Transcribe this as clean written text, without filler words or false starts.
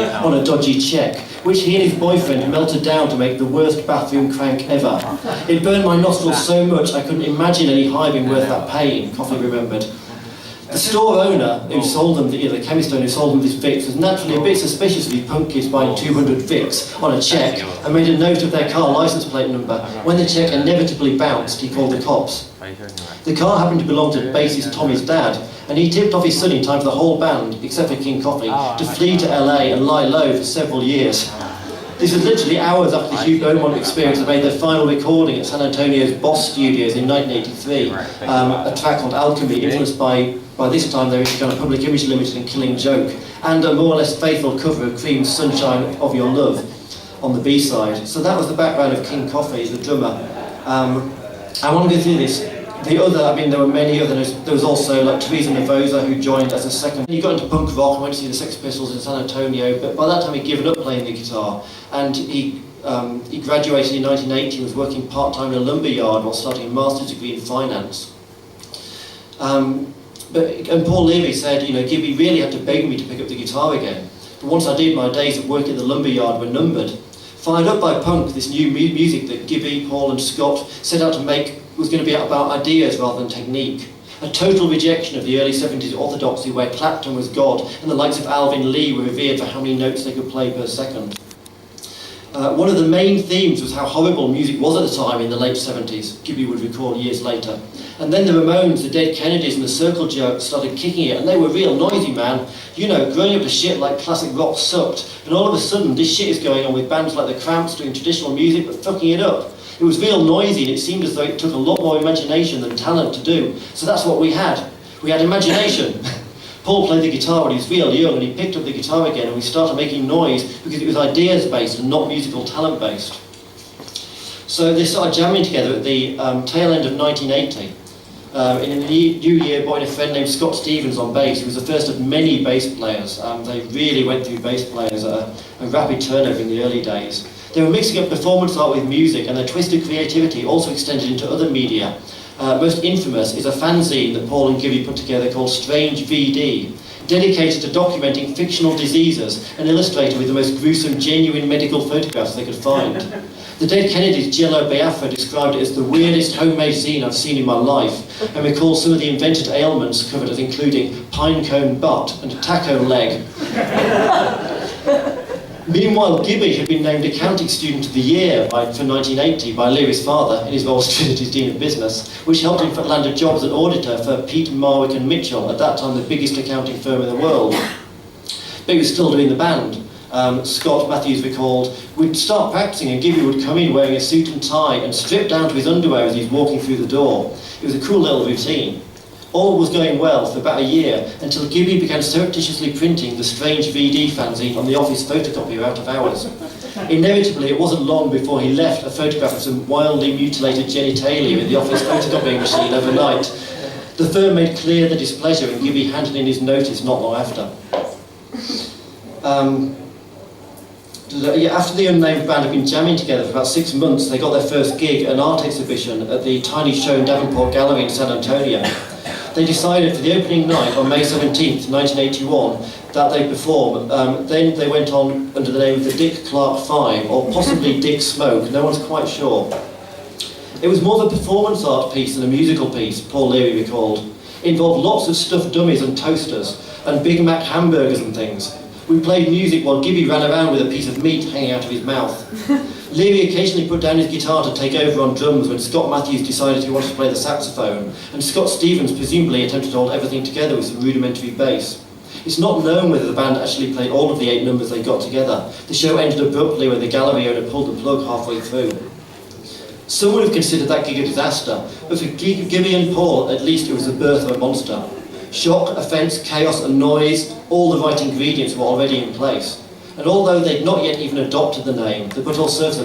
on a dodgy cheque, which he and his boyfriend melted down to make the worst bathroom crank ever. It burned my nostrils so much I couldn't imagine any high being worth that pain, Coffey remembered. The store owner who sold them, the chemist owner who sold them this Vicks, was naturally a bit suspicious of these punk kids buying 200 Vicks on a cheque and made a note of their car licence plate number. When the cheque inevitably bounced, he called the cops. The car happened to belong to bassist Tommy's dad, and he tipped off his son in time for the whole band, except for King Coffey, to flee to LA and lie low for several years. This was literally hours after the Hugh Beaumont Experience had made their final recording at San Antonio's Boss Studios in 1983, a track called Alchemy, influenced by this time their kind of Public Image Limited and Killing Joke, and a more or less faithful cover of Cream's Sunshine of Your Love on the B-side. So that was the background of King Coffey, the drummer. I want to go through this. There were many others. There was also like Teresa Navosa, who joined as a second. He got into punk rock and went to see the Sex Pistols in San Antonio, but by that time he'd given up playing the guitar, and he graduated in 1980 and was working part-time in a lumber yard while starting a master's degree in finance. And Paul Leary said, Gibby really had to beg me to pick up the guitar again. But once I did, my days of work at the lumber yard were numbered. Fired up by punk, this new music that Gibby, Paul and Scott set out to make was going to be about ideas rather than technique. A total rejection of the early 70s orthodoxy where Clapton was God and the likes of Alvin Lee were revered for how many notes they could play per second. One of the main themes was how horrible music was at the time in the late 70s, Gibby would recall years later. And then the Ramones, the Dead Kennedys and the Circle Jerks started kicking it, and they were real noisy, man. Growing up to shit like classic rock sucked, and all of a sudden this shit is going on with bands like the Cramps doing traditional music but fucking it up. It was real noisy, and it seemed as though it took a lot more imagination than talent to do. So that's what we had. We had imagination. Paul played the guitar when he was real young, and he picked up the guitar again, and we started making noise because it was ideas-based and not musical talent-based. So they started jamming together at the tail end of 1980. In a new year, brought in a friend named Scott Stevens on bass. He was the first of many bass players. They really went through bass players at a rapid turnover in the early days. They were mixing up performance art with music, and their twisted creativity also extended into other media. Most infamous is a fanzine that Paul and Gibby put together called Strange VD, dedicated to documenting fictional diseases and illustrated with the most gruesome, genuine medical photographs they could find. The Dead Kennedys' Jello Biafra described it as the weirdest homemade zine I've seen in my life, and recalls some of the invented ailments covered as including pinecone butt and taco leg. Meanwhile, Gibby had been named Accounting Student of the Year for 1980 by Leary's father in his role as Trinity's Dean of Business, which helped him land a job as an auditor for Peat, Marwick and Mitchell, at that time the biggest accounting firm in the world. But he was still doing the band. Scott Matthews recalled, we'd start practicing and Gibby would come in wearing a suit and tie and strip down to his underwear as he's walking through the door. It was a cool little routine. All was going well for about a year until Gibby began surreptitiously printing the Strange VD fanzine on the office photocopier out of hours. Inevitably, it wasn't long before he left a photograph of some wildly mutilated genitalia in the office photocopying machine overnight. The firm made clear the displeasure and Gibby handed in his notice not long after. After the unnamed band had been jamming together for about 6 months, they got their first gig, an art exhibition at the Tiny Show in Davenport Gallery in San Antonio. They decided for the opening night on May 17th, 1981, that they'd perform. Then they went on under the name of the Dick Clark Five, or possibly Dick Smoke, no one's quite sure. It was more of a performance art piece than a musical piece, Paul Leary recalled. It involved lots of stuffed dummies and toasters, and Big Mac hamburgers and things. We played music while Gibby ran around with a piece of meat hanging out of his mouth. Leary occasionally put down his guitar to take over on drums when Scott Matthews decided he wanted to play the saxophone, and Scott Stevens presumably attempted to hold everything together with some rudimentary bass. It's not known whether the band actually played all of the 8 numbers they got together. The show ended abruptly when the gallery owner pulled the plug halfway through. Some would have considered that gig a disaster, but for Gibby and Paul, at least it was the birth of a monster. Shock, offence, chaos and noise, all the right ingredients were already in place. And although they'd not yet even adopted the name, the Buttle serves